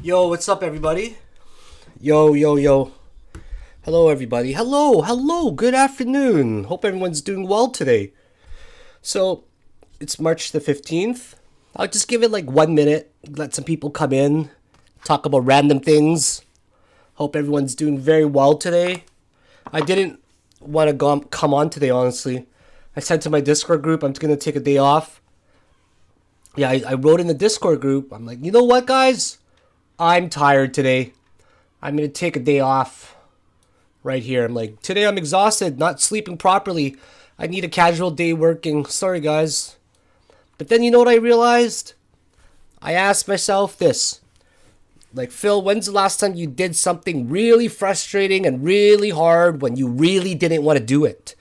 Yo, what's up, everybody? Yo. Hello, everybody. Hello. Good afternoon. Hope everyone's doing well today. So, it's March the 15th. I'll just give it like 1 minute, let some people come in, talk about random things. Hope everyone's doing very well today. I didn't want to come on today, honestly. I said to my Discord group, I'm just going to take a day off. Yeah, I wrote in the Discord group, I'm like, you know what, guys? I'm tired today. I'm going to take a day off right here. I'm like, today I'm exhausted, not sleeping properly. I need a casual day working. Sorry, guys. But then you know what I realized? I asked myself this. Like, Phil, when's the last time you did something really frustrating and really hard when you really didn't want to do it?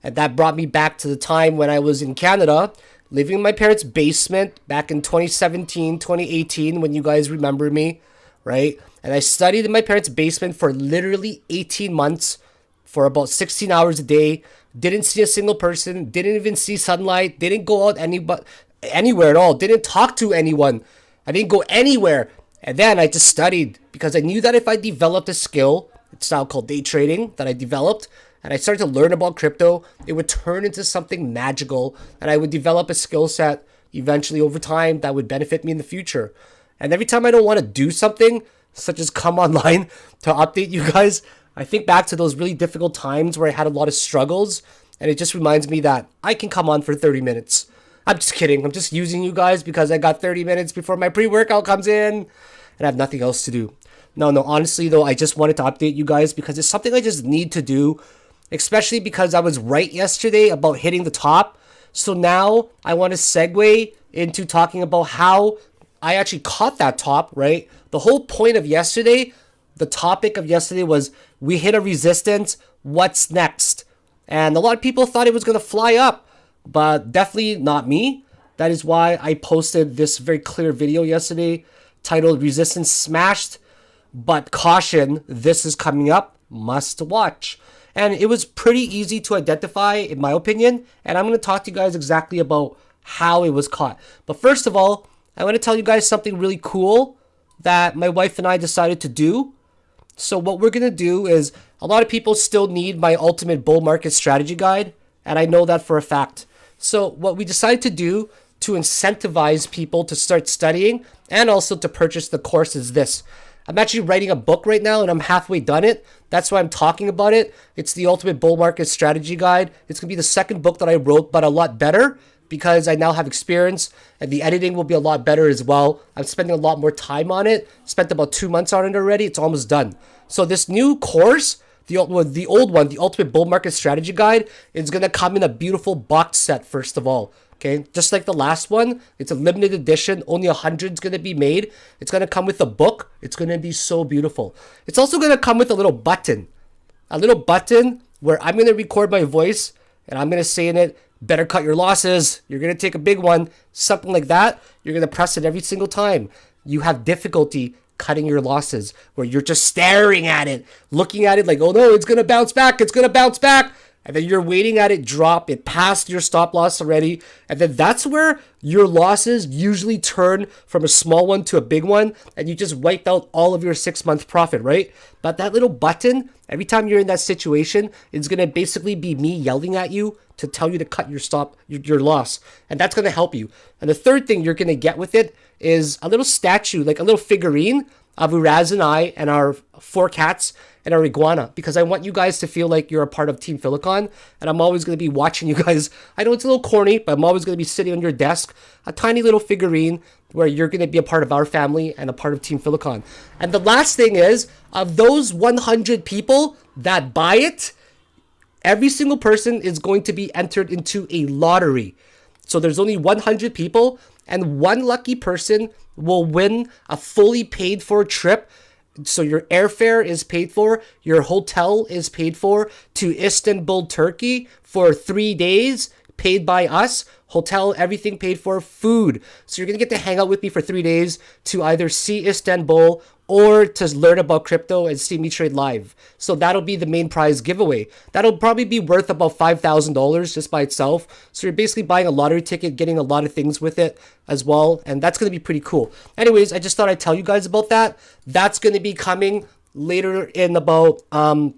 And that brought me back to the time when I was in Canada, living in my parents' basement back in 2017, 2018, when you guys remember me, right? And I studied in my parents' basement for literally 18 months for about 16 hours a day. Didn't see a single person, didn't even see sunlight, didn't go out anywhere at all, didn't talk to anyone. I didn't go anywhere. And then I just studied because I knew that if I developed a skill, it's now called day trading, that I developed, and I started to learn about crypto, it would turn into something magical, and I would develop a skill set eventually over time that would benefit me in the future. And every time I don't want to do something, such as come online to update you guys, I think back to those really difficult times where I had a lot of struggles, and it just reminds me that I can come on for 30 minutes. I'm just kidding. I'm just using you guys because I got 30 minutes before my pre-workout comes in, and I have nothing else to do. No, honestly though, I just wanted to update you guys because it's something I just need to do, especially because I was right yesterday about hitting the top. So now I want to segue into talking about how I actually caught that top, right? The whole point of yesterday, the topic of yesterday was we hit a resistance, what's next? And a lot of people thought it was going to fly up, but definitely not me. That is why I posted this very clear video yesterday titled Resistance Smashed, but caution, this is coming up, must watch. And it was pretty easy to identify, in my opinion, and I'm going to talk to you guys exactly about how it was caught. But first of all, I want to tell you guys something really cool that my wife and I decided to do. So what we're going to do is, a lot of people still need my ultimate bull market strategy guide, and I know that for a fact. So what we decided to do to incentivize people to start studying and also to purchase the course is this. I'm actually writing a book right now and I'm halfway done it. That's why I'm talking about it. It's the Ultimate Bull Market Strategy Guide. It's going to be the second book that I wrote, but a lot better because I now have experience and the editing will be a lot better as well. I'm spending a lot more time on it. Spent about 2 months on it already. It's almost done. So this new course, the old one, the Ultimate Bull Market Strategy Guide, is going to come in a beautiful box set, first of all. Okay, just like the last one, it's a limited edition. Only 100 is going to be made. It's going to come with a book. It's going to be so beautiful. It's also going to come with a little button where I'm going to record my voice and I'm going to say in it, better cut your losses. You're going to take a big one, something like that. You're going to press it every single time you have difficulty cutting your losses, where you're just staring at it, looking at it like, oh no, it's going to bounce back. It's going to bounce back. And then you're waiting at it drop. It passed your stop loss already. And then that's where your losses usually turn from a small one to a big one. And you just wiped out all of your 6-month profit, right? But that little button, every time you're in that situation, it's going to basically be me yelling at you to tell you to cut your loss. And that's going to help you. And the third thing you're going to get with it is a little statue, like a little figurine of Uraz and I and our 4 cats and our iguana, because I want you guys to feel like you're a part of Team Philakone, and I'm always going to be watching you guys. I know it's a little corny, but I'm always going to be sitting on your desk, a tiny little figurine where you're going to be a part of our family and a part of Team Philakone. And the last thing is, of those 100 people that buy it, every single person is going to be entered into a lottery. So there's only 100 people, and one lucky person will win a fully paid for trip. So your airfare is paid for, your hotel is paid for to Istanbul, Turkey for 3 days, paid by us, hotel, everything paid for, food. So you're going to get to hang out with me for 3 days to either see Istanbul or to learn about crypto and see me trade live. So that'll be the main prize giveaway. That'll probably be worth about $5,000 just by itself. So you're basically buying a lottery ticket, getting a lot of things with it as well. And that's going to be pretty cool. Anyways, I just thought I'd tell you guys about that. That's going to be coming later in about May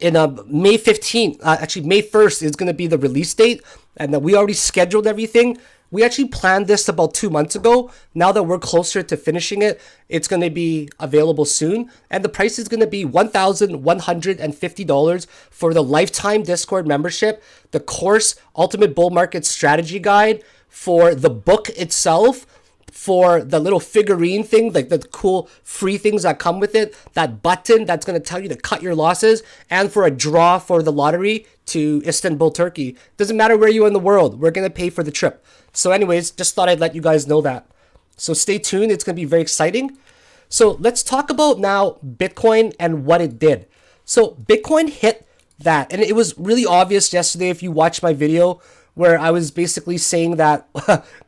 15th. Actually, May 1st is going to be the release date. And we already scheduled everything. We actually planned this about 2 months ago. Now that we're closer to finishing it, it's going to be available soon. And the price is going to be $1,150 for the lifetime Discord membership, the course Ultimate Bull Market Strategy Guide, for the book itself, for the little figurine thing, like the cool free things that come with it, that button that's going to tell you to cut your losses, and for a draw for the lottery to Istanbul, Turkey. Doesn't matter where you are in the world, we're going to pay for the trip. So anyways, just thought I'd let you guys know that. So stay tuned, it's going to be very exciting. So let's talk about now Bitcoin and what it did. So Bitcoin hit that, and it was really obvious yesterday if you watched my video where I was basically saying that,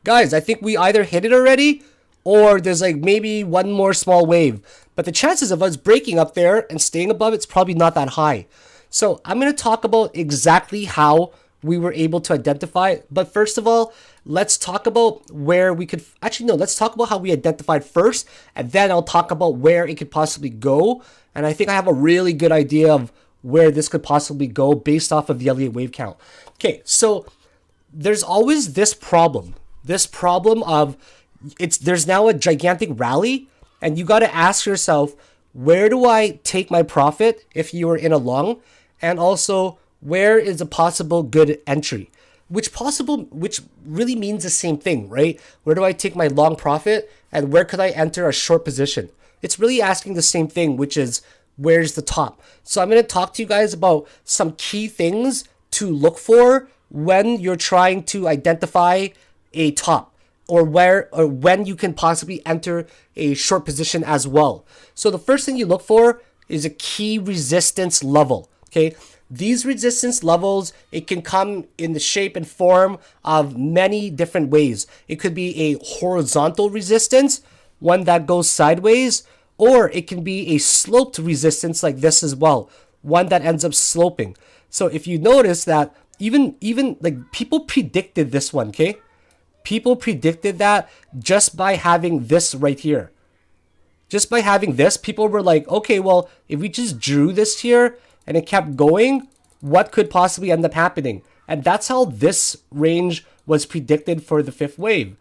guys, I think we either hit it already or there's like maybe one more small wave. But the chances of us breaking up there and staying above it's probably not that high. So I'm going to talk about exactly how we were able to identify it. But first of all, let's talk about where we could... Actually, no, let's talk about how we identified first, and then I'll talk about where it could possibly go. And I think I have a really good idea of where this could possibly go based off of the Elliott Wave count. Okay, so there's always this problem of there's now a gigantic rally, and you got to ask yourself, where do I take my profit if you are in a long, and also where is a possible good entry, which really means the same thing, right? Where do I take my long profit, and where could I enter a short position? It's really asking the same thing, which is where's the top. So I'm going to talk to you guys about some key things to look for when you're trying to identify a top, or when you can possibly enter a short position as well. So the first thing you look for is a key resistance level. Okay, these resistance levels, it can come in the shape and form of many different ways. It could be a horizontal resistance, one that goes sideways, or it can be a sloped resistance like this as well, one that ends up sloping. So if you notice that even like people predicted this one, okay? People predicted that just by having this right here. Just by having this, people were like, okay, well, if we just drew this here and it kept going, what could possibly end up happening? And that's how this range was predicted for the fifth wave.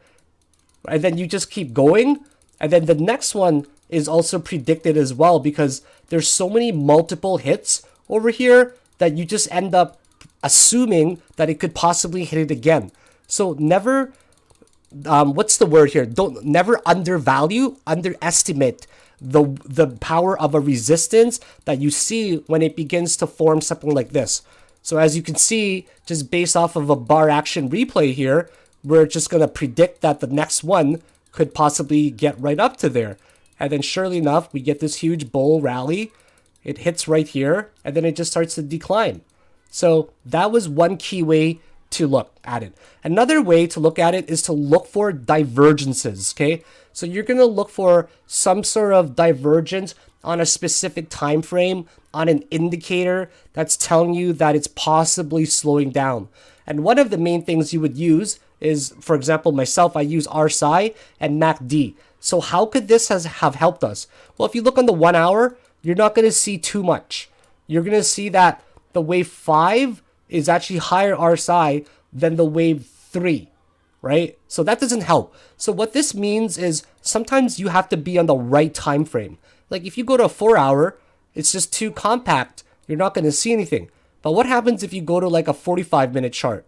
And then you just keep going. And then the next one is also predicted as well, because there's so many multiple hits over here that you just end up assuming that it could possibly hit it again. So never, what's the word here? Never underestimate the power of a resistance that you see when it begins to form something like this. So as you can see, just based off of a bar action replay here, we're just going to predict that the next one could possibly get right up to there. And then surely enough, we get this huge bull rally. It hits right here, and then it just starts to decline. So that was one key way to look at it. Another way to look at it is to look for divergences, okay? So you're going to look for some sort of divergence on a specific time frame, on an indicator that's telling you that it's possibly slowing down. And one of the main things you would use is, for example, myself, I use RSI and MACD. So how could this have helped us? Well, if you look on the 1 hour, you're not going to see too much. You're going to see that the wave 5 is actually higher RSI than the wave 3, right? So that doesn't help. So what this means is sometimes you have to be on the right time frame. Like if you go to a 4 hour, it's just too compact. You're not going to see anything. But what happens if you go to like a 45-minute chart?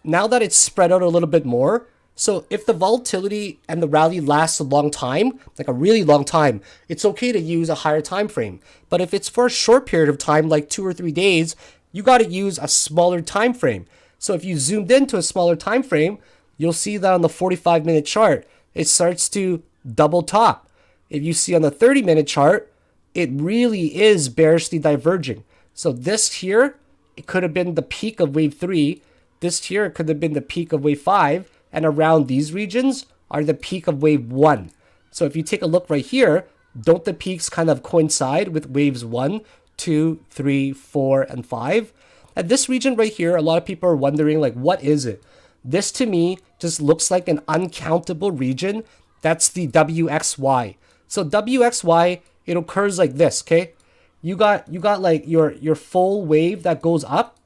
Now that it's spread out a little bit more, so if the volatility and the rally lasts a long time, like a really long time, it's okay to use a higher time frame. But if it's for a short period of time, like 2 or 3 days, you got to use a smaller time frame. So if you zoomed into a smaller time frame, you'll see that on the 45-minute chart, it starts to double top. If you see on the 30-minute chart, it really is bearishly diverging. So this here, it could have been the peak of wave 3, this here could have been the peak of wave 5, and around these regions are the peak of wave 1. So if you take a look right here, don't the peaks kind of coincide with waves 1, 2, 3, 4, and 5? At this region right here, a lot of people are wondering, like, what is it? This to me just looks like an uncountable region. That's the WXY. So WXY, it occurs like this, okay? You got like your full wave that goes up,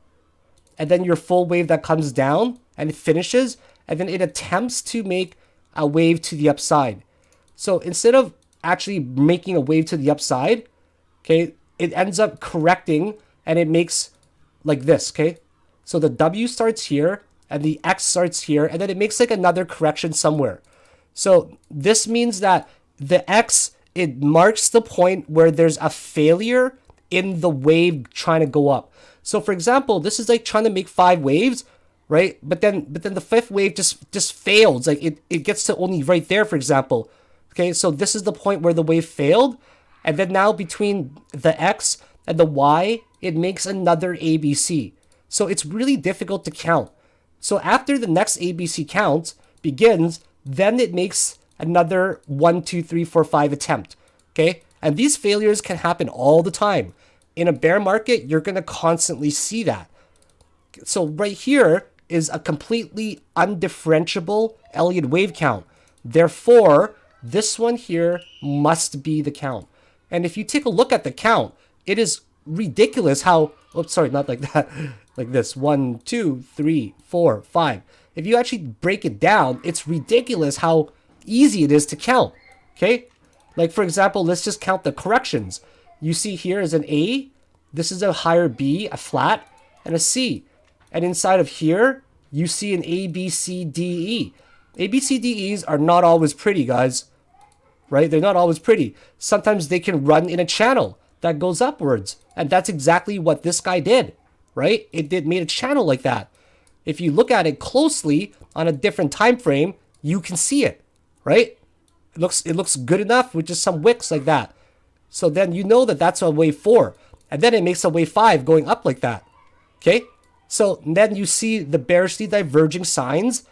and then your full wave that comes down and it finishes, and then it attempts to make a wave to the upside. So instead of actually making a wave to the upside, okay, it ends up correcting and it makes like this, okay? So the W starts here and the X starts here, and then it makes like another correction somewhere. So this means that the X, it marks the point where there's a failure in the wave trying to go up. So for example, this is like trying to make 5 waves, right? But then the 5th wave just fails. Like it gets to only right there, for example. Okay, so this is the point where the wave failed. And then now between the X and the Y, it makes another ABC. So it's really difficult to count. So after the next ABC count begins, then it makes another 1, 2, 3, 4, 5 attempt. Okay, and these failures can happen all the time. In a bear market, you're going to constantly see that. So right here is a completely undifferentiable Elliott wave count. Therefore, this one here must be the count. And if you take a look at the count, it is ridiculous how, oops, sorry, not like that, like this, 1, 2, 3, 4, 5. If you actually break it down, it's ridiculous how easy it is to count, okay? Like for example, let's just count the corrections. You see here is an A, this is a higher B, a flat, and a C. And inside of here, you see an A, B, C, D, E. A, B, C, D, E's are not always pretty, guys. Right? They're not always pretty. Sometimes they can run in a channel that goes upwards. And that's exactly what this guy did. Right? It made a channel like that. If you look at it closely on a different time frame, you can see it. Right? It looks good enough with just some wicks like that. So then you know that that's a wave 4. And then it makes a wave 5 going up like that. Okay? So then you see the bearishly diverging signs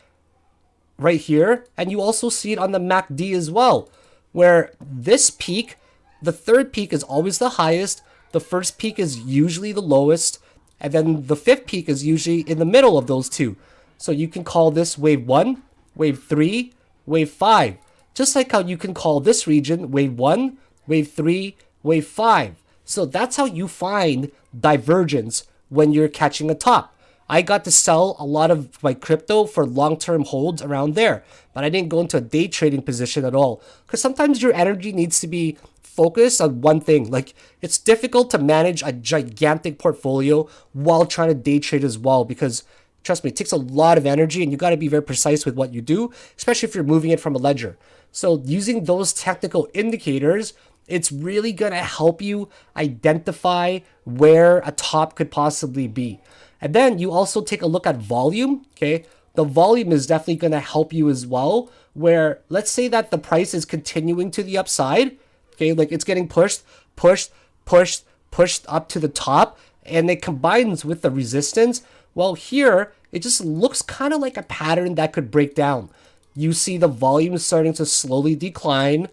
right here. And you also see it on the MACD as well, where this peak, the 3rd peak is always the highest. The 1st peak is usually the lowest. And then the 5th peak is usually in the middle of those two. So you can call this wave 1, wave 3, wave 5. Just like how you can call this region wave 1, wave 3, wave 5. So that's how you find divergence when you're catching a top. I got to sell a lot of my crypto for long-term holds around there, but I didn't go into a day trading position at all. Because sometimes your energy needs to be focused on one thing. Like, it's difficult to manage a gigantic portfolio while trying to day trade as well, because trust me, it takes a lot of energy and you got to be very precise with what you do, especially if you're moving it from a ledger. So using those technical indicators, it's really going to help you identify where a top could possibly be. And then you also take a look at volume, okay? The volume is definitely going to help you as well, where let's say that the price is continuing to the upside, okay? Like it's getting pushed up to the top, and it combines with the resistance. Well, here, it just looks kind of like a pattern that could break down. You see the volume starting to slowly decline.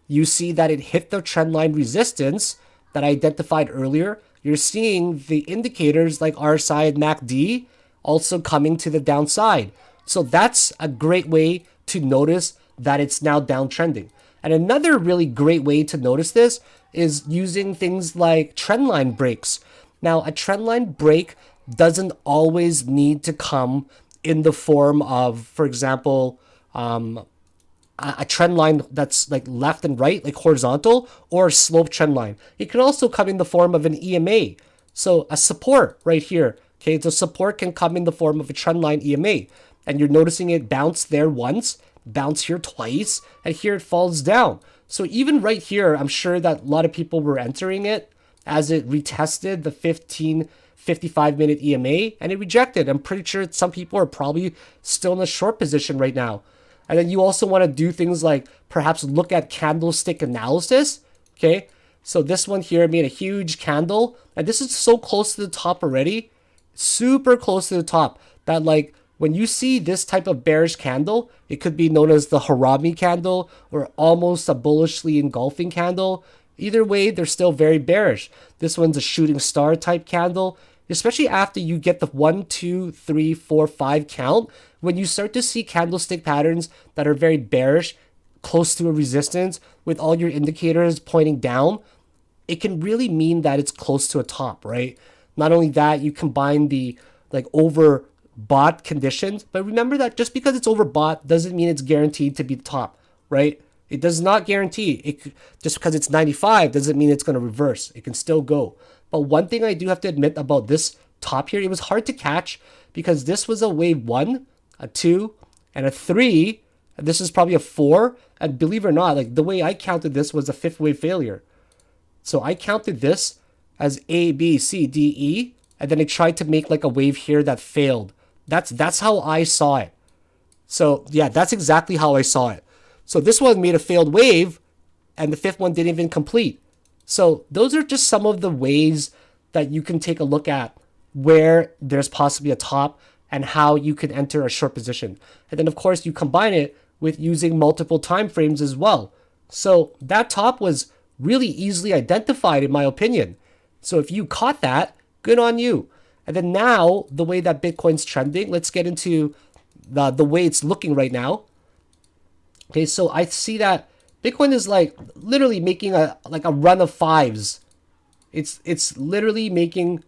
You see that it hit the trendline resistance that I identified earlier. You're seeing the indicators like RSI and MACD also coming to the downside. So that's a great way to notice that it's now downtrending. And another really great way to notice this is using things like trendline breaks. Now, a trendline break doesn't always need to come in the form of, for example, a trend line that's like left and right, like horizontal, or a slope trend line. It can also come in the form of an EMA. So a support right here, okay, the support can come in the form of a trend line EMA. And you're noticing it bounce there once, bounce here twice, and here it falls down. So even right here, I'm sure that a lot of people were entering it as it retested the 55-minute EMA, and it rejected. I'm pretty sure some people are probably still in a short position right now. And then you also want to do things like perhaps look at candlestick analysis. Okay, so this one here made a huge candle, and this is so close to the top already. super close to the top. That like when you see this type of bearish candle, it could be known as the harami candle or almost a bullishly engulfing candle. Either way, they're still very bearish. This one's a shooting star type candle, especially after you get the 1, 2, 3, 4, 5 count. When you start to see candlestick patterns that are very bearish, close to a resistance with all your indicators pointing down, it can really mean that it's close to a top, right? Not only that, you combine the like overbought conditions, but remember that just because it's overbought doesn't mean it's guaranteed to be the top, right? It does not guarantee it. Just because it's 95 doesn't mean it's going to reverse. It can still go. But one thing I do have to admit about this top here, it was hard to catch because this was a wave 1, a 2, and a 3. And this is probably a 4. And believe it or not, like the way I counted this was a 5th wave failure. So I counted this as A, B, C, D, E, and then I tried to make like a wave here that failed. That's how I saw it. So yeah, that's exactly how I saw it. So this one made a failed wave, and the 5th one didn't even complete. So those are just some of the ways that you can take a look at where there's possibly a top and how you can enter a short position. And then of course you combine it with using multiple time frames as well. So that top was really easily identified in my opinion. So if you caught that, good on you. And then now the way that Bitcoin's trending, let's get into the way it's looking right now. Okay, so I see that Bitcoin is like literally making a run of 5s. It's literally making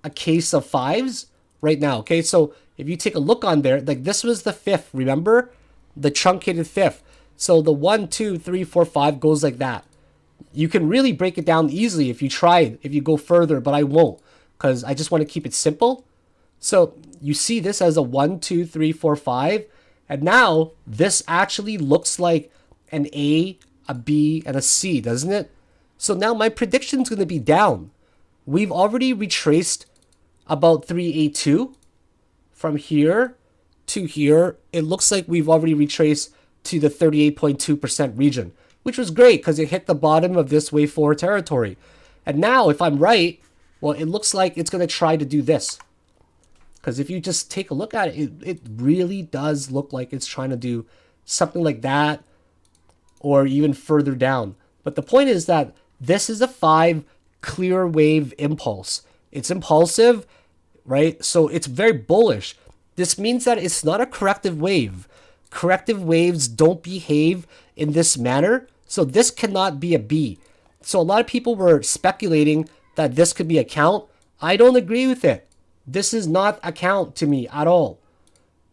a case of 5s right now. Okay, so if you take a look on there, like this was the 5th, remember? The truncated 5th. So the 1, 2, 3, 4, 5 goes like that. You can really break it down easily if you try it, if you go further, but I won't because I just want to keep it simple. So you see this as a 1, 2, 3, 4, 5. And now this actually looks like an A, a B, and a C, doesn't it? So now my prediction is going to be down. We've already retraced about 382 from here to here. It looks like we've already retraced to the 38.2% region, which was great because it hit the bottom of this wave 4 territory. And now if I'm right, well, it looks like it's going to try to do this. Because if you just take a look at it, it really does look like it's trying to do something like that or even further down. But the point is that this is a 5 clear wave impulse. It's impulsive, right? So it's very bullish. This means that it's not a corrective wave. Corrective waves don't behave in this manner. So this cannot be a B. So a lot of people were speculating that this could be a count. I don't agree with it. This is not a count to me at all.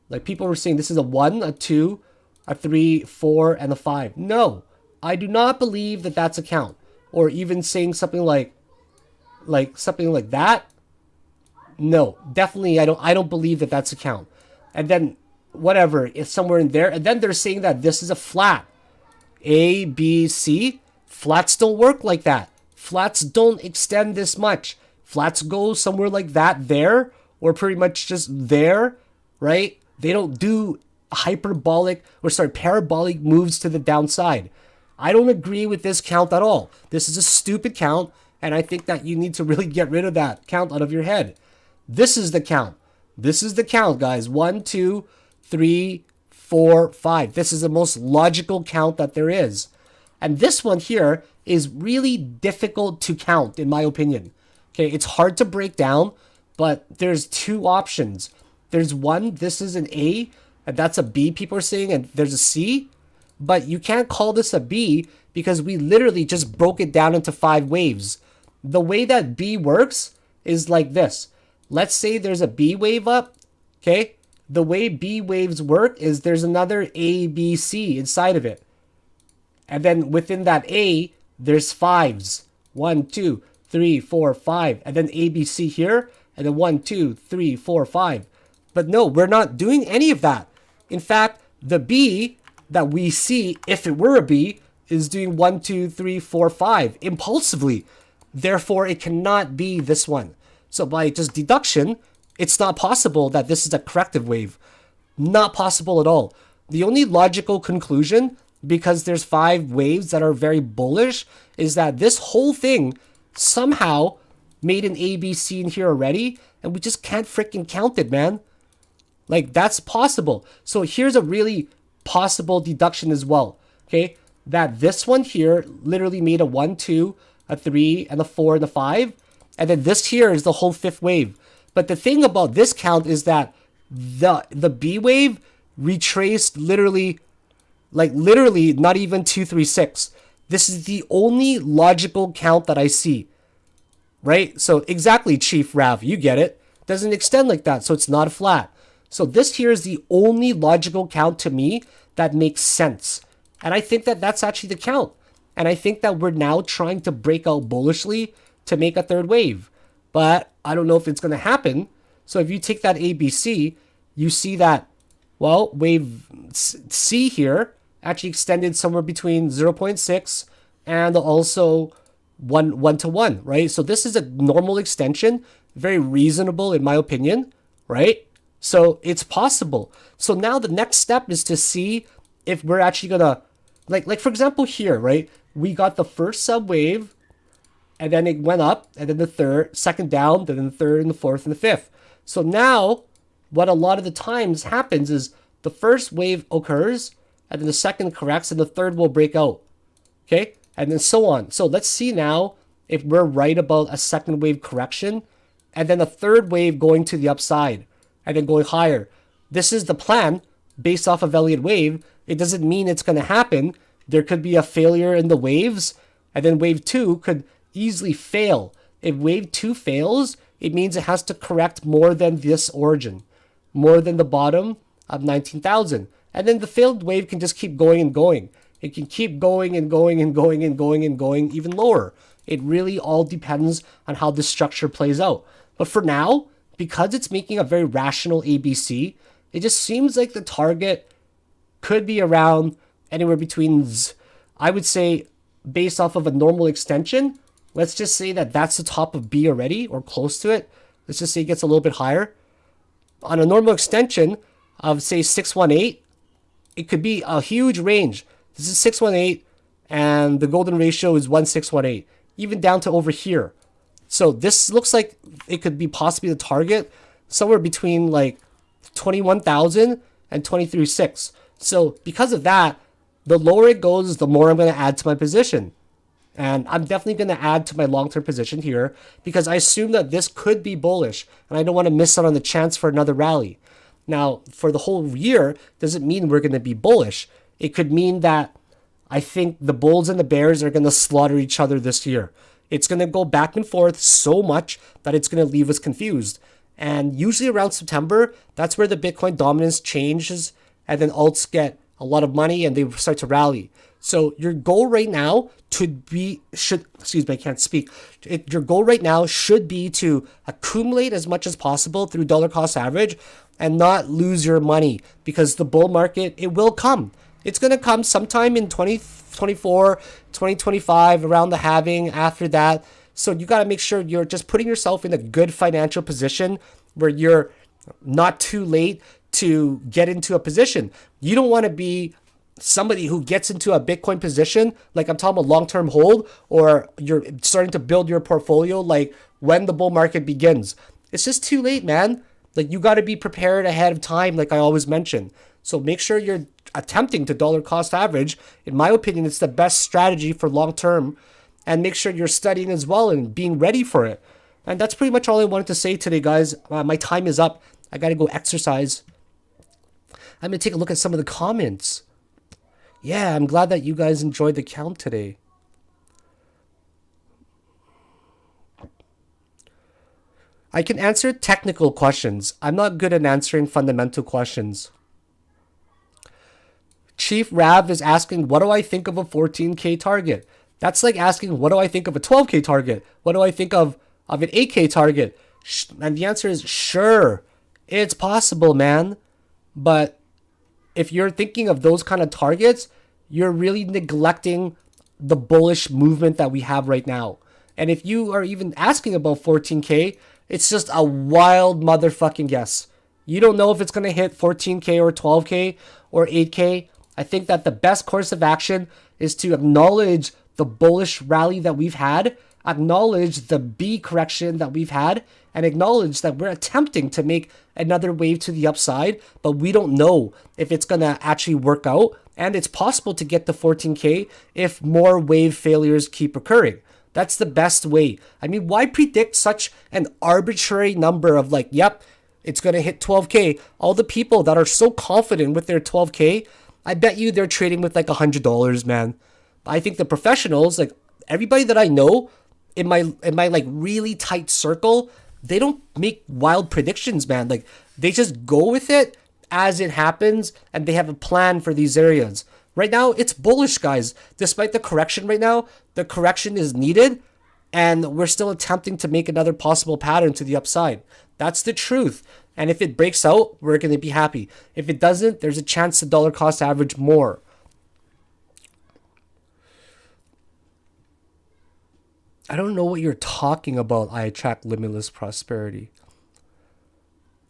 Like people were saying this is a 1, a 2, a 3, 4, and a 5. No, I do not believe that that's a count. Or even saying something like something like that. No, definitely I don't believe that that's a count. And then whatever, it's somewhere in there. And then they're saying that this is a flat. A, B, C. Flats don't work like that. Flats don't extend this much. Flats go somewhere like that there, or pretty much just there, right? They don't do parabolic moves to the downside. I don't agree with this count at all. This is a stupid count, and I think that you need to really get rid of that count out of your head. This is the count. This is the count, guys. 1, 2, 3, 4, 5. This is the most logical count that there is. And this one here is really difficult to count, in my opinion. Okay, it's hard to break down, but there's 2 options. There's one, this is an A, and that's a B, people are saying, and there's a C. But you can't call this a B because we literally just broke it down into 5 waves. The way that B works is like this. Let's say there's a B wave up, okay? The way B waves work is there's another A, B, C inside of it. And then within that A, there's 5s. 1, 2, 3, 4, 5. And then A, B, C here. And then 1, 2, 3, 4, 5. But no, we're not doing any of that. In fact, the B that we see, if it were a B, is doing 1, 2, 3, 4, 5 impulsively. Therefore, it cannot be this one. So by just deduction, it's not possible that this is a corrective wave. Not possible at all. The only logical conclusion, because there's 5 waves that are very bullish, is that this whole thing somehow made an ABC in here already, and we just can't freaking count it, man. Like, that's possible. So here's a really possible deduction as well, okay? That this one here literally made a 1, 2, a 3, and a 4, and a 5. And then this here is the whole fifth wave. But the thing about this count is that the B wave retraced literally not even 2, 3, 6. This is the only logical count that I see. Right? So exactly, Chief Rav, you get it. Doesn't extend like that, so it's not a flat. So this here is the only logical count to me that makes sense. And I think that that's actually the count. And I think that we're now trying to break out bullishly to make a third wave. But I don't know if it's going to happen. So if you take that ABC, you see that, well, wave C here actually extended somewhere between 0.6 and also 1 to 1, right? So this is a normal extension, very reasonable in my opinion, right? So it's possible. So now the next step is to see if we're actually gonna, like for example here, right? We got the first subwave, and then it went up, and then the second down, then the third and the fourth and the fifth. So now what a lot of the times happens is the first wave occurs, and then the second corrects, and the third will break out. Okay? And then so on. So let's see now if we're right about a second wave correction, and then a third wave going to the upside, and then going higher. This is the plan based off of Elliott Wave. It doesn't mean it's going to happen. There could be a failure in the waves, and then wave 2 could easily fail. If wave 2 fails, it means it has to correct more than this origin, more than the bottom of 19,000. And then the failed wave can just keep going and going. It can keep going and going and going and going and going even lower. It really all depends on how this structure plays out. But for now, because it's making a very rational ABC, it just seems like the target could be around anywhere between, I would say, based off of a normal extension, let's just say that that's the top of B already, or close to it. Let's just say it gets a little bit higher. On a normal extension of, say, 618, it could be a huge range. This is 618, and the golden ratio is 1,618, even down to over here. So this looks like it could be possibly the target somewhere between like 21,000 and 23,600. So because of that, the lower it goes, the more I'm going to add to my position. And I'm definitely going to add to my long-term position here because I assume that this could be bullish, and I don't want to miss out on the chance for another rally. Now, for the whole year, doesn't mean we're going to be bullish. It could mean that I think the bulls and the bears are going to slaughter each other this year. It's going to go back and forth so much that it's going to leave us confused. And usually around September, that's where the Bitcoin dominance changes, and then alts get a lot of money and they start to rally. So your goal right now your goal right now should be to accumulate as much as possible through dollar cost average and not lose your money, because the bull market, it will come. It's going to come sometime in 2024, 2025, around the halving after that. So you got to make sure you're just putting yourself in a good financial position where you're not too late to get into a position. You don't want to be somebody who gets into a Bitcoin position, like I'm talking about long-term hold, or you're starting to build your portfolio like when the bull market begins. It's just too late, man. Like, you got to be prepared ahead of time, like I always mention. So make sure you're attempting to dollar cost average. In my opinion, it's the best strategy for long-term. And make sure you're studying as well and being ready for it. And that's pretty much all I wanted to say today, guys. My time is up. I got to go exercise. I'm going to take a look at some of the comments. Yeah, I'm glad that you guys enjoyed the count today. I can answer technical questions. I'm not good at answering fundamental questions. Chief Rav is asking, what do I think of a 14K target? That's like asking, what do I think of a 12K target? What do I think of an 8K target? And the answer is, sure, it's possible, man. But if you're thinking of those kind of targets, you're really neglecting the bullish movement that we have right now. And if you are even asking about 14K, it's just a wild motherfucking guess. You don't know if it's going to hit 14K or 12K or 8K. I think that the best course of action is to acknowledge the bullish rally that we've had, acknowledge the B correction that we've had and acknowledge that we're attempting to make another wave to the upside, but we don't know if it's going to actually work out. And it's possible to get to 14K if more wave failures keep occurring. That's the best way. I mean, why predict such an arbitrary number of like, yep, it's going to hit 12K? All the people that are so confident with their 12K, I bet you they're trading with like $100, man. I think the professionals, like everybody that I know in my like really tight circle, they don't make wild predictions, man. Like they just go with it as it happens and they have a plan for these areas. Right now, it's bullish, guys. Despite the correction right now, the correction is needed and we're still attempting to make another possible pattern to the upside. That's the truth. And if it breaks out, we're going to be happy. If it doesn't, there's a chance to dollar cost average more. I don't know what you're talking about. I attract limitless prosperity.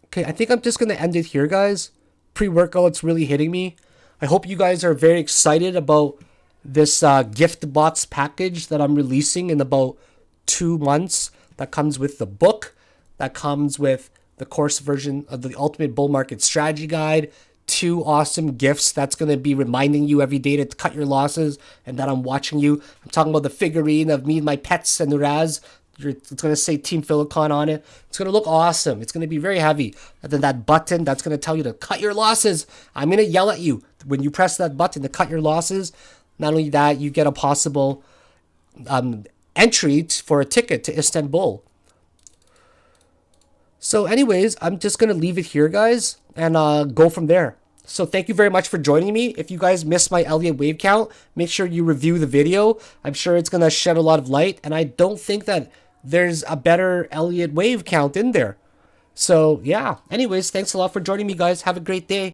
Okay, I think I'm just going to end it here, guys. Pre-workout's really hitting me. I hope you guys are very excited about this gift box package that I'm releasing in about 2 months. That comes with the book. That comes with the course version of the Ultimate Bull Market Strategy Guide. 2 awesome gifts that's going to be reminding you every day to cut your losses and that I'm watching you. I'm talking about the figurine of me and my pets and Nuraz. It's going to say Team Philakone on it. It's going to look awesome. It's going to be very heavy. And then that button that's going to tell you to cut your losses. I'm going to yell at you when you press that button to cut your losses. Not only that, you get a possible entry for a ticket to Istanbul. So anyways, I'm just going to leave it here, guys, and go from there. So thank you very much for joining me. If you guys missed my Elliott Wave count, make sure you review the video. I'm sure it's going to shed a lot of light, and I don't think that there's a better Elliott Wave count in there. So yeah, anyways, thanks a lot for joining me, guys. Have a great day.